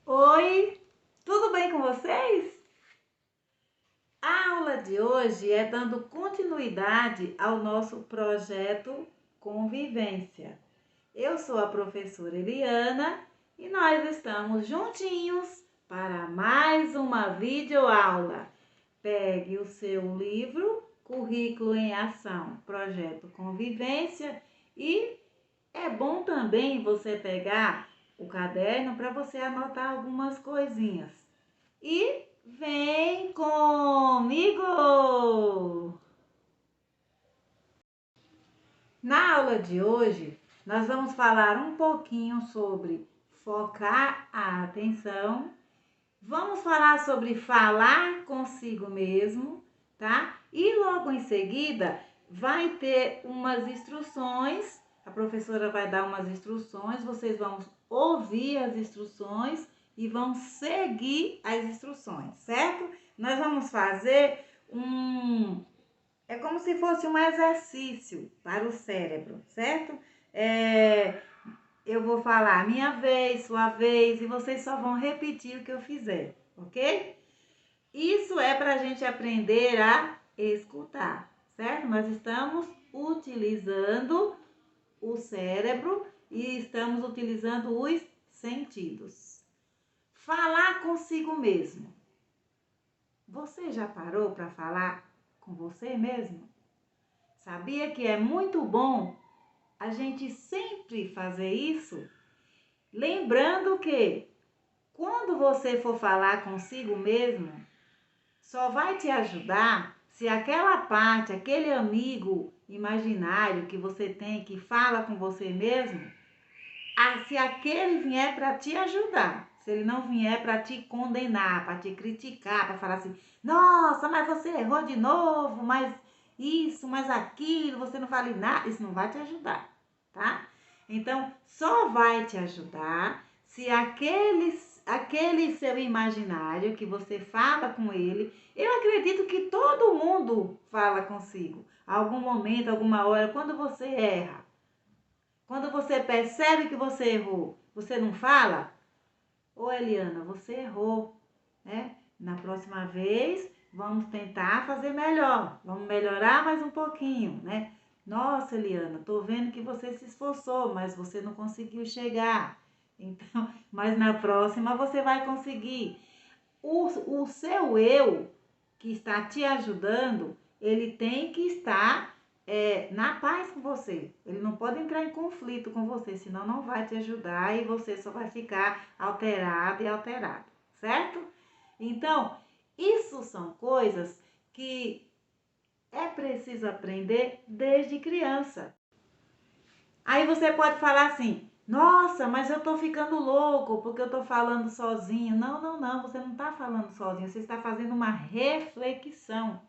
Oi, tudo bem com vocês? A aula de hoje é dando continuidade ao nosso projeto Convivência. Eu sou a professora Eliana e nós estamos juntinhos para mais uma videoaula. Pegue o seu livro Currículo em Ação, Projeto Convivência e é bom também você pegar o caderno para você anotar algumas coisinhas. E vem comigo! Na aula de hoje, nós vamos falar um pouquinho sobre focar a atenção. Vamos falar sobre falar consigo mesmo, tá? E logo em seguida vai ter umas instruções. A professora vai dar umas instruções, vocês vão ouvir as instruções e vão seguir as instruções, certo? Nós vamos fazer é como se fosse um exercício para o cérebro, certo? Eu vou falar minha vez, sua vez, e vocês só vão repetir o que eu fizer, ok? Isso é para a gente aprender a escutar, certo? Nós estamos utilizando o cérebro e estamos utilizando os sentidos. Falar consigo mesmo. Você já parou para falar com você mesmo? Sabia que é muito bom a gente sempre fazer isso? Lembrando que quando você for falar consigo mesmo, só vai te ajudar se aquela parte, aquele amigo imaginário que você tem que fala com você mesmo, se aquele vier para te ajudar. Se ele não vier para te condenar, para te criticar, para falar assim: nossa, mas você errou de novo, mas isso, mas aquilo, você não fala nada, isso não vai te ajudar, tá? Então, só vai te ajudar se aquele seu imaginário que você fala com ele, eu acredito que todo mundo fala consigo. Algum momento, alguma hora, quando você erra, quando você percebe que você errou, você não fala? Ô Eliana, você errou, né? Na próxima vez, vamos tentar fazer melhor. Vamos melhorar mais um pouquinho, né? Nossa, Eliana, tô vendo que você se esforçou, mas você não conseguiu chegar. Então, mas na próxima você vai conseguir. O seu eu que está te ajudando, ele tem que estar na paz com você. Ele não pode entrar em conflito com você, senão não vai te ajudar e você só vai ficar alterado e alterado, certo? Então, isso são coisas que é preciso aprender desde criança. Aí você pode falar assim: nossa, mas eu tô ficando louco porque eu tô falando sozinho. Não, não, não, você não tá falando sozinho, você está fazendo uma reflexão.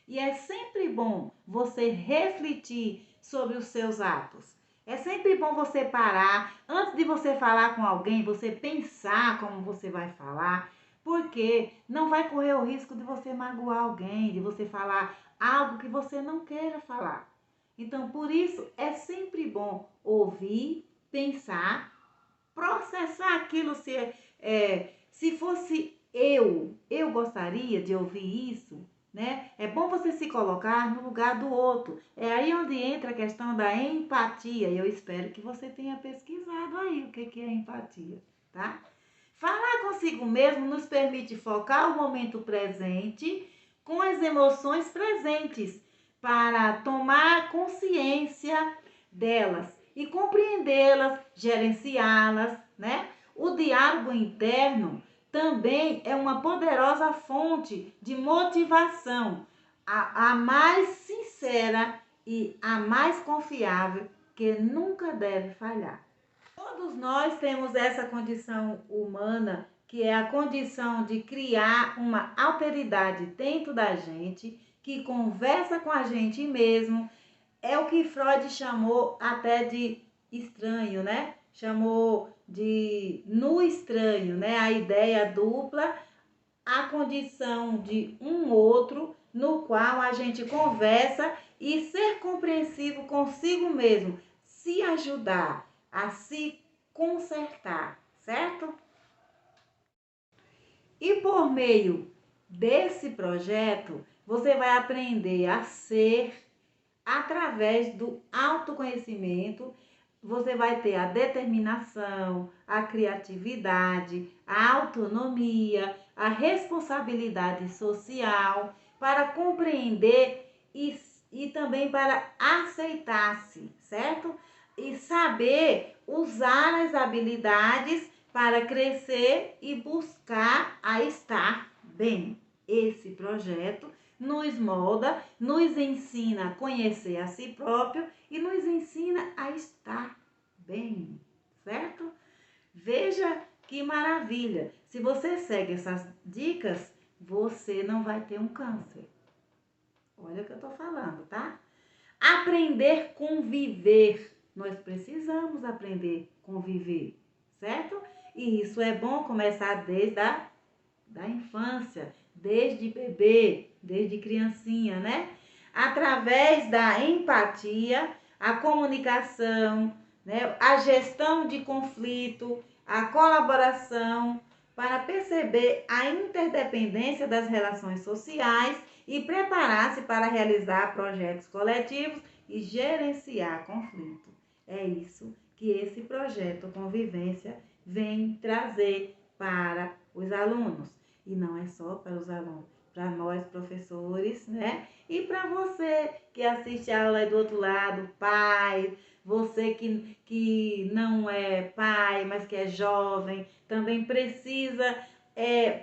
E é sempre bom você refletir sobre os seus atos. É sempre bom você parar, antes de você falar com alguém, você pensar como você vai falar, porque não vai correr o risco de você magoar alguém, de você falar algo que você não queira falar. Então, por isso, é sempre bom ouvir, pensar, processar aquilo. Se fosse eu gostaria de ouvir isso, né? É bom você se colocar no lugar do outro. É aí onde entra a questão da empatia. E eu espero que você tenha pesquisado aí o que é empatia, tá? Falar consigo mesmo nos permite focar o momento presente com as emoções presentes para tomar consciência delas e compreendê-las, gerenciá-las, né? O diálogo interno também é uma poderosa fonte de motivação, a mais sincera e a mais confiável que nunca deve falhar. Todos nós temos essa condição humana, que é a condição de criar uma alteridade dentro da gente, que conversa com a gente mesmo. É o que Freud chamou até de estranho, né? Chamou de no estranho, né? A ideia dupla, a condição de um outro no qual a gente conversa e ser compreensivo consigo mesmo, se ajudar a se consertar, certo? meio desse projeto, você vai aprender a ser através do autoconhecimento. Você vai ter a determinação, a criatividade, a autonomia, a responsabilidade social para compreender e também para aceitar-se, certo? E saber usar as habilidades para crescer e buscar a estar bem. Esse projeto nos molda, nos ensina a conhecer a si próprio e nos ensina a estar bem, certo? Veja que maravilha! Se você segue essas dicas, você não vai ter um câncer. Olha o que eu tô falando, tá? Aprender a conviver. Nós precisamos aprender a conviver, certo? E isso é bom começar desde da infância, desde bebê, desde criancinha, né? Através da empatia, a comunicação, né? A gestão de conflito, a colaboração, para perceber a interdependência das relações sociais e preparar-se para realizar projetos coletivos e gerenciar conflito. É isso que esse projeto Convivência vem trazer para os alunos. E não é só para os alunos, para nós professores, né? E para você que assiste a aula aí do outro lado, pai, você que não é pai, mas que é jovem, também precisa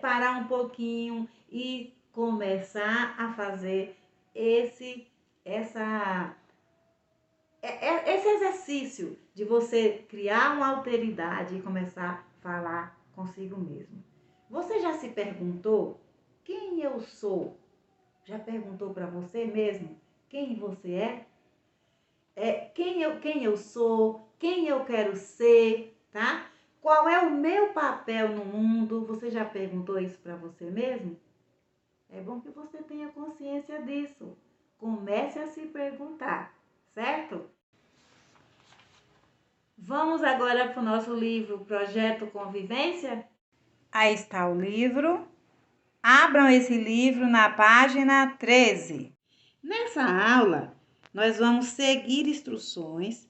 parar um pouquinho e começar a fazer esse exercício de você criar uma alteridade e começar a falar consigo mesmo. Você já se perguntou quem eu sou? Já perguntou para você mesmo quem você é? Quem eu sou? Quem eu quero ser? Tá? Qual é o meu papel no mundo? Você já perguntou isso para você mesmo? É bom que você tenha consciência disso. Comece a se perguntar, certo? Vamos agora para o nosso livro Projeto Convivência? Aí está o livro. Abram esse livro na página 13. Nessa aula, nós vamos seguir instruções,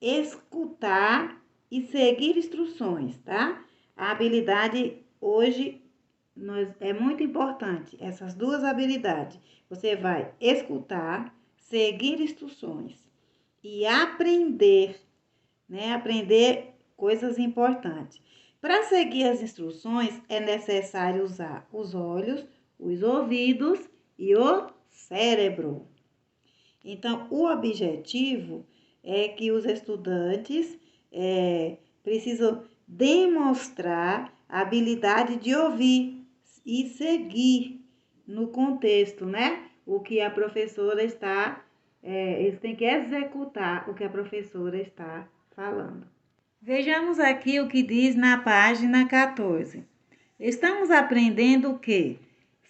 escutar e seguir instruções, tá? A habilidade hoje é muito importante, essas duas habilidades. Você vai escutar, seguir instruções e aprender, né? Aprender coisas importantes. Para seguir as instruções, é necessário usar os olhos, os ouvidos e o cérebro. Então, o objetivo é que os estudantes precisam demonstrar a habilidade de ouvir e seguir no contexto, né? O que a professora está, eles têm que executar o que a professora está falando. Vejamos aqui o que diz na página 14. Estamos aprendendo que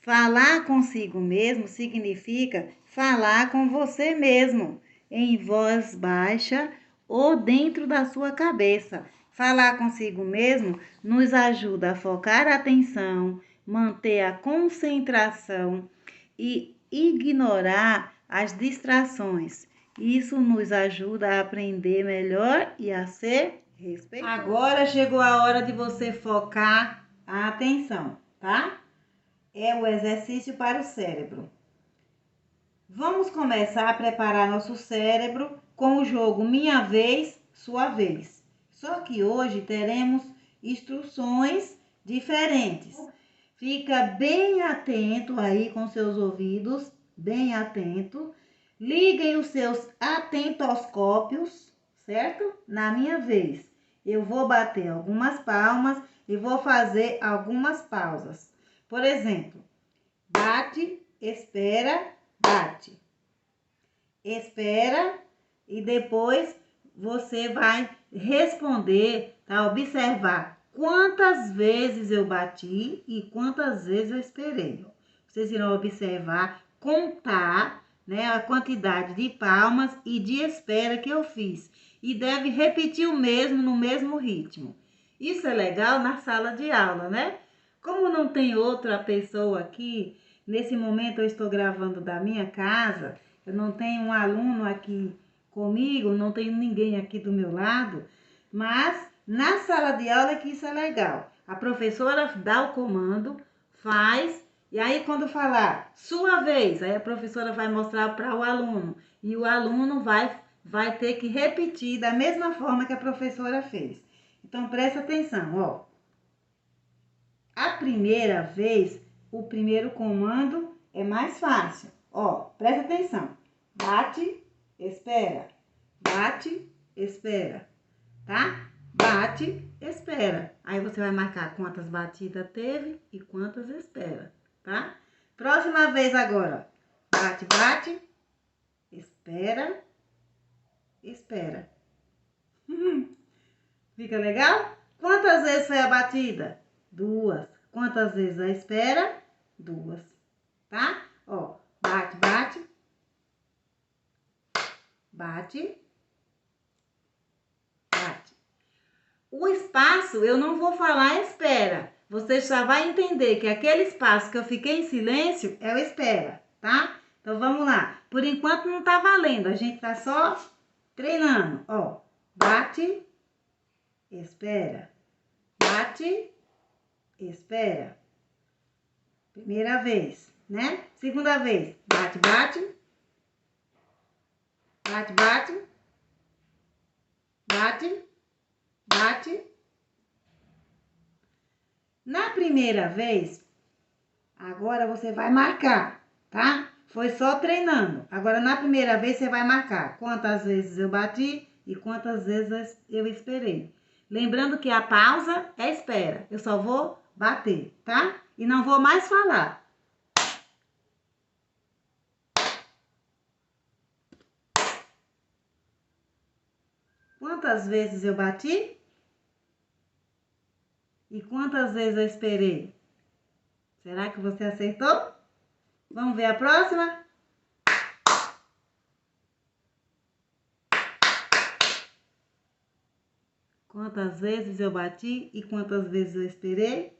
falar consigo mesmo significa falar com você mesmo, em voz baixa ou dentro da sua cabeça. Falar consigo mesmo nos ajuda a focar a atenção, manter a concentração e ignorar as distrações. Isso nos ajuda a aprender melhor e a ser respeitoso. Agora chegou a hora de você focar a atenção, tá? É o exercício para o cérebro. Vamos começar a preparar nosso cérebro com o jogo Minha Vez, Sua Vez. Só que hoje teremos instruções diferentes. Fica bem atento aí com seus ouvidos, bem atento. Liguem os seus atentoscópios, certo? Na minha vez, eu vou bater algumas palmas e vou fazer algumas pausas. Por exemplo, bate, espera, bate. Espera e depois você vai responder, tá? Observar quantas vezes eu bati e quantas vezes eu esperei. Vocês irão observar, contar, né, a quantidade de palmas e de espera que eu fiz. E deve repetir o mesmo no mesmo ritmo. Isso é legal na sala de aula, né? Como não tem outra pessoa aqui, nesse momento eu estou gravando da minha casa, eu não tenho um aluno aqui comigo, não tenho ninguém aqui do meu lado, mas na sala de aula é que isso é legal. A professora dá o comando, faz, e aí quando falar sua vez, aí a professora vai mostrar para o aluno, e o aluno vai ter que repetir da mesma forma que a professora fez. Então presta atenção, ó. A primeira vez, o primeiro comando é mais fácil. Ó, presta atenção. Bate, espera. Bate, espera. Tá? Bate, espera. Aí você vai marcar quantas batidas teve e quantas espera, tá? Próxima vez agora. Bate, bate, espera, espera. Fica legal? Quantas vezes foi a batida? 2. Quantas vezes a espera? 2. Tá? Ó, bate, bate. Bate. Bate. O espaço, eu não vou falar espera. Você já vai entender que aquele espaço que eu fiquei em silêncio é o espera, tá? Então, vamos lá. Por enquanto não tá valendo. A gente tá só treinando. Ó, bate, espera. Bate, espera. Primeira vez, né? Segunda vez. Bate, bate. Bate, bate. Bate, bate. Na primeira vez, agora você vai marcar, tá? Foi só treinando. Agora, na primeira vez, você vai marcar quantas vezes eu bati e quantas vezes eu esperei. Lembrando que a pausa é espera. Eu só vou bater, tá? E não vou mais falar. Quantas vezes eu bati? E quantas vezes eu esperei? Será que você acertou? Vamos ver a próxima? Quantas vezes eu bati e quantas vezes eu esperei?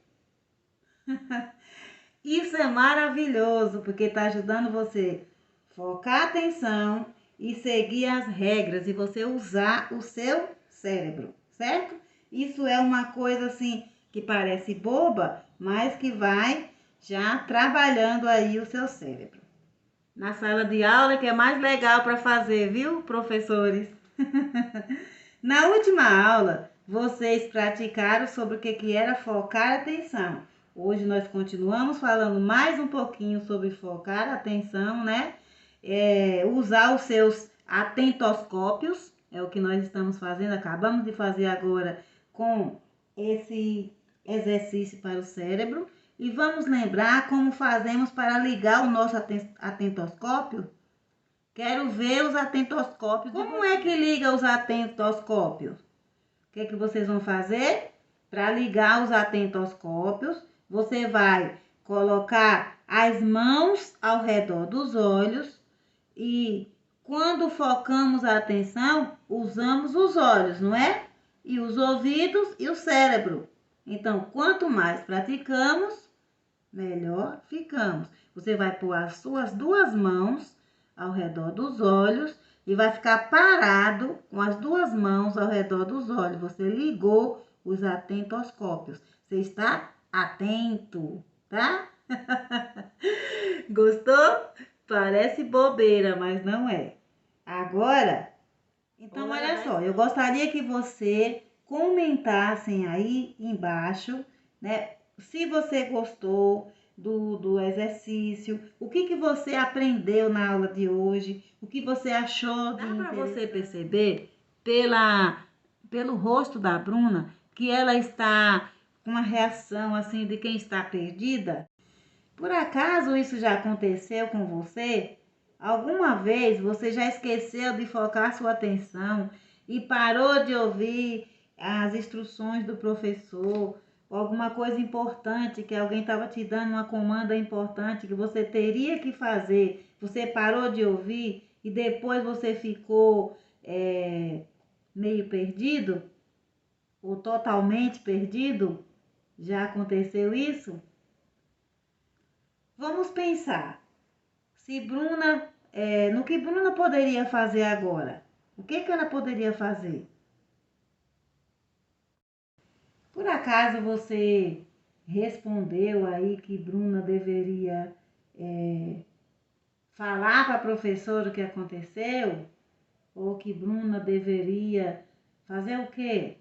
Isso é maravilhoso, porque está ajudando você focar a atenção e seguir as regras e você usar o seu cérebro, certo? Isso é uma coisa assim que parece boba, mas que vai já trabalhando aí o seu cérebro. Na sala de aula que é mais legal para fazer, viu, professores? Na última aula, vocês praticaram sobre o que era focar a atenção. Hoje nós continuamos falando mais um pouquinho sobre focar a atenção, né? Usar os seus atentoscópios, é o que nós estamos fazendo, acabamos de fazer agora com esse exercício para o cérebro. E vamos lembrar como fazemos para ligar o nosso atentoscópio. Quero ver os atentoscópios. Como é que liga os atentoscópios? O que é que vocês vão fazer? Para ligar os atentoscópios, você vai colocar as mãos ao redor dos olhos e quando focamos a atenção, usamos os olhos, não é? E os ouvidos e o cérebro. Então, quanto mais praticamos, melhor ficamos. Você vai pôr as suas duas mãos ao redor dos olhos e vai ficar parado com as duas mãos ao redor dos olhos. Você ligou os atentoscópios. Você está atento, tá? Gostou? Parece bobeira, mas não é. Agora, então olha só, eu gostaria que você comentassem aí embaixo, né? Se você gostou do exercício, o que você aprendeu na aula de hoje, o que você achou de interessante. Dá para você perceber pelo rosto da Bruna que ela está com uma reação assim de quem está perdida? Por acaso isso já aconteceu com você? Alguma vez você já esqueceu de focar sua atenção e parou de ouvir as instruções do professor? Ou alguma coisa importante que alguém estava te dando uma comanda importante que você teria que fazer, você parou de ouvir e depois você ficou meio perdido ou totalmente perdido? Já aconteceu isso? Vamos pensar. Se Bruna, no que Bruna poderia fazer agora? O que ela poderia fazer? Por acaso você respondeu aí que Bruna deveria falar para a professora o que aconteceu? Ou que Bruna deveria fazer o quê?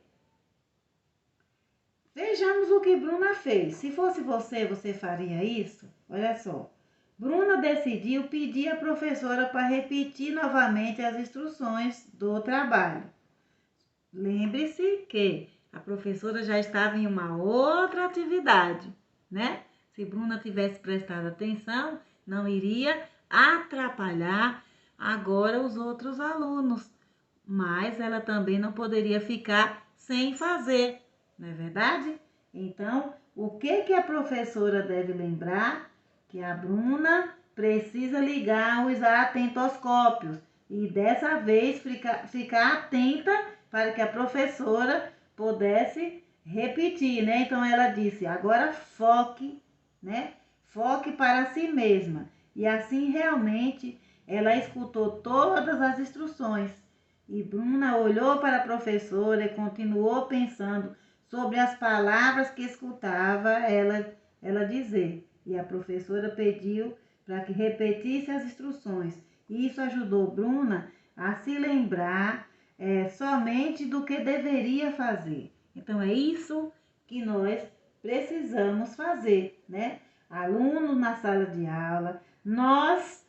Vejamos o que Bruna fez. Se fosse você, você faria isso? Olha só. Bruna decidiu pedir à professora para repetir novamente as instruções do trabalho. Lembre-se que a professora já estava em uma outra atividade, né? Se Bruna tivesse prestado atenção, não iria atrapalhar agora os outros alunos. Mas ela também não poderia ficar sem fazer, não é verdade? Então, o que a professora deve lembrar? Que a Bruna precisa ligar os atentoscópios e dessa vez ficar atenta para que a professora pudesse repetir, né? Então ela disse: agora foque, né? Foque para si mesma. E assim realmente ela escutou todas as instruções. E Bruna olhou para a professora e continuou pensando sobre as palavras que escutava ela dizer. E a professora pediu para que repetisse as instruções. E isso ajudou Bruna a se lembrar somente do que deveria fazer. Então é isso que nós precisamos fazer, né? Alunos na sala de aula, nós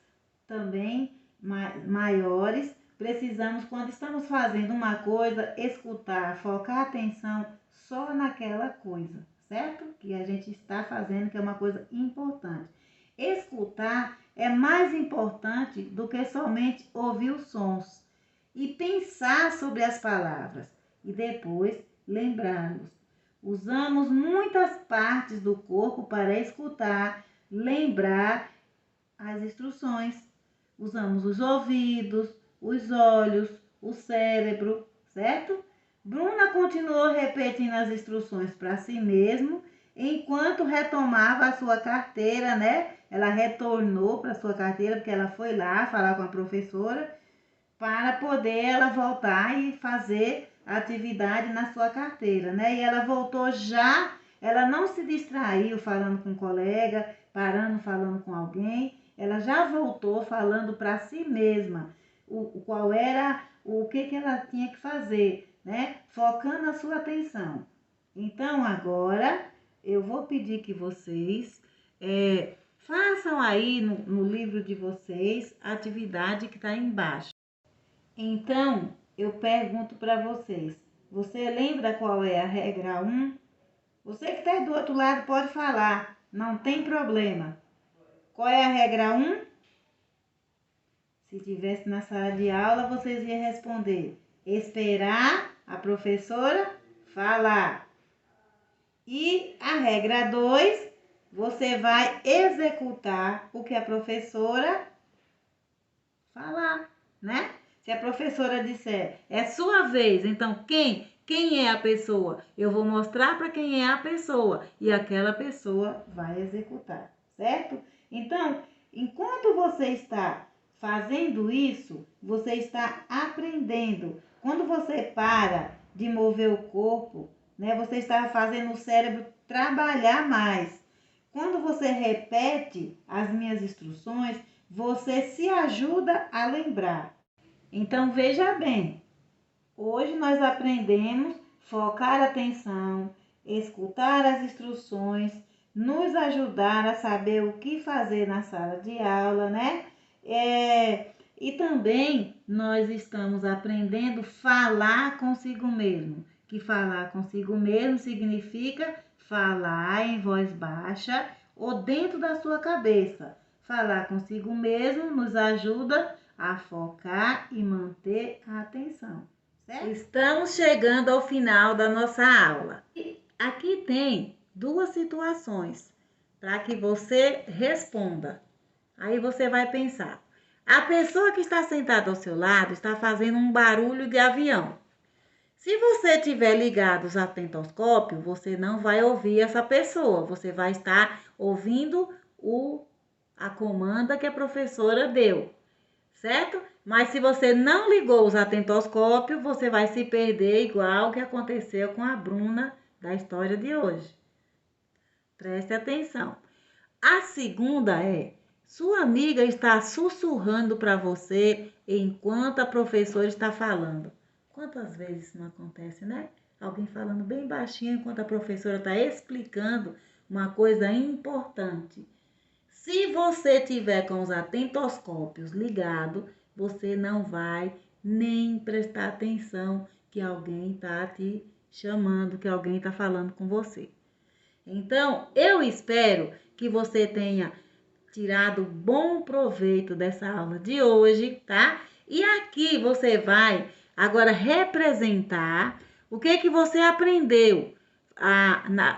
também maiores precisamos, quando estamos fazendo uma coisa, escutar, focar a atenção só naquela coisa, certo? Que a gente está fazendo, que é uma coisa importante. Escutar é mais importante do que somente ouvir os sons e pensar sobre as palavras e depois lembrá-los. Usamos muitas partes do corpo para escutar, lembrar as instruções. Usamos os ouvidos, os olhos, o cérebro, certo? Bruna continuou repetindo as instruções para si mesmo, enquanto retomava a sua carteira, né? Ela retornou para a sua carteira, porque ela foi lá falar com a professora, para poder ela voltar e fazer a atividade na sua carteira, né? E ela voltou já, ela não se distraiu falando com um colega, parando falando com alguém, ela já voltou falando para si mesma qual era o que ela tinha que fazer, né? Focando a sua atenção. Então agora eu vou pedir que vocês façam aí no livro de vocês a atividade que está embaixo. Então eu pergunto para vocês, você lembra qual é a regra 1? Você que está do outro lado pode falar, não tem problema. Qual é a regra 1? Se estivesse na sala de aula, vocês iam responder: esperar a professora falar. E a regra 2, você vai executar o que a professora falar, né? Se a professora disser, é sua vez, então quem é a pessoa? Eu vou mostrar para quem é a pessoa e aquela pessoa vai executar, certo? Então, enquanto você está fazendo isso, você está aprendendo. Quando você para de mover o corpo, né, você está fazendo o cérebro trabalhar mais. Quando você repete as minhas instruções, você se ajuda a lembrar. Então veja bem, hoje nós aprendemos focar a atenção, escutar as instruções, nos ajudar a saber o que fazer na sala de aula, né? E também nós estamos aprendendo a falar consigo mesmo, que falar consigo mesmo significa falar em voz baixa ou dentro da sua cabeça. Falar consigo mesmo nos ajuda a focar e manter a atenção. Certo? Estamos chegando ao final da nossa aula. E aqui tem duas situações para que você responda. Aí você vai pensar: a pessoa que está sentada ao seu lado está fazendo um barulho de avião. Se você tiver ligado os atentoscópios, você não vai ouvir essa pessoa, você vai estar ouvindo a comanda que a professora deu, certo? Mas se você não ligou os atentoscópios, você vai se perder igual o que aconteceu com a Bruna da história de hoje. Preste atenção. A segunda é: sua amiga está sussurrando para você enquanto a professora está falando. Quantas vezes isso não acontece, né? Alguém falando bem baixinho enquanto a professora está explicando uma coisa importante. Se você tiver com os atentoscópios ligados, você não vai nem prestar atenção que alguém está te chamando, que alguém está falando com você. Então, eu espero que você tenha tirado bom proveito dessa aula de hoje, tá? E aqui você vai agora representar o que você aprendeu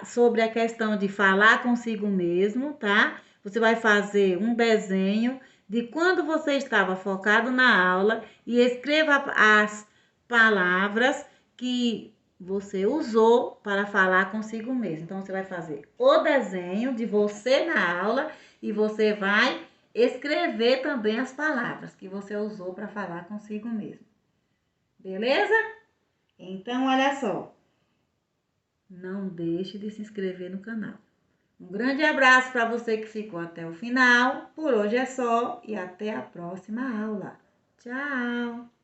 sobre a questão de falar consigo mesmo, tá? Você vai fazer um desenho de quando você estava focado na aula e escreva as palavras que você usou para falar consigo mesmo. Então, você vai fazer o desenho de você na aula e você vai escrever também as palavras que você usou para falar consigo mesmo. Beleza? Então, olha só. Não deixe de se inscrever no canal. Um grande abraço para você que ficou até o final. Por hoje é só e até a próxima aula. Tchau!